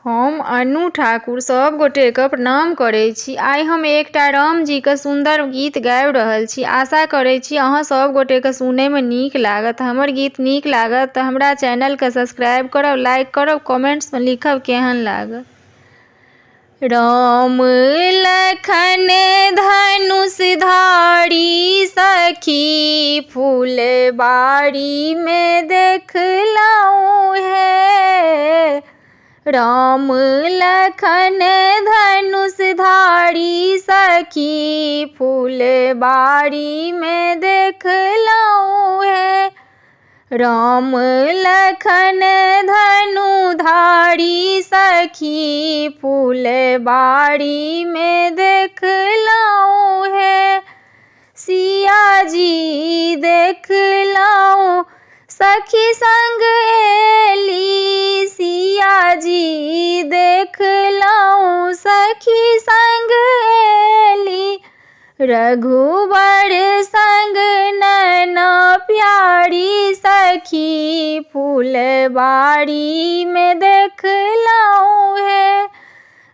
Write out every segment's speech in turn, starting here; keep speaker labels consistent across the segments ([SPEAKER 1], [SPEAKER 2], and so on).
[SPEAKER 1] हम अनु ठाकुर सब गोटे के प्रणाम करै छी। आइ हम एकटा राम जी के सुंदर गीत गाबि रहल छी। आशा करै छी अहाँ सब गोटे के सुनय में नीक लागत। हमर गीत नीक लागत तऽ हमरा चैनल के सब्सक्राइब करब, लाइक करब, कमेंट्स में लिखब केहन लागत। राम लखन धनुष धारी सखी फूलबाड़ी में देखलहुँ है। राम लखन धनुष धारी सखी फूलबाड़ी में देखलहुँ है। राम लखन धनु धारी सखी फूलबाड़ी में देखलहुँ है। सिया जी देखलहुँ सखी संग एली, सिया जी देखलहुँ सखी संग एली। रघुवर संग नैना प्यारी सखी फूलबाड़ी में देखलहुँ है।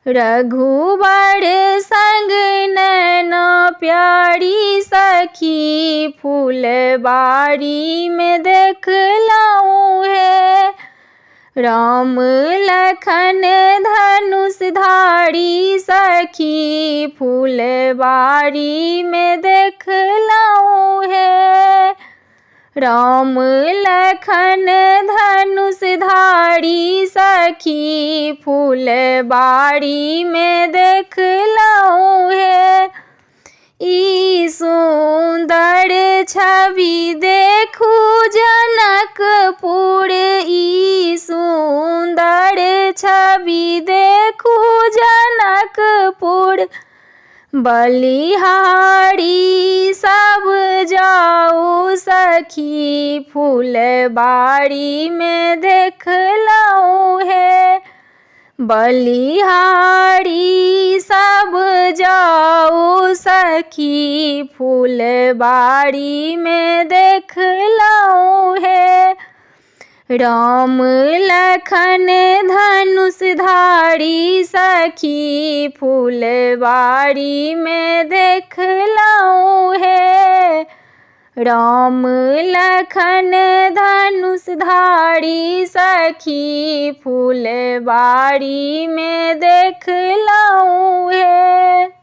[SPEAKER 1] रघुवर संग नैना प्यारी सखी फूलबाड़ी में देखलहुँ है। राम लखन धनुष धारी सखी फूलबाड़ी में देखलहुँ है। राम लखन धनुष धारी सखी फूलबाड़ी में देखलहुँ है। ई सुंदर छवि देखू जनकपुर, ई सुंदर छवि देखू जनकपुर। बलिहारी सब जाऊ सखी फूलबाड़ी में देखलहुँ है। बलिहारी सब जाऊ सखी फूलबाड़ी में देखलहुँ है। राम लखन धनुष धारी सखी फूलबाड़ी में देखलहुँ है। राम लखन धनुष धारी सखी फूलबाड़ी में देखलहुँ है।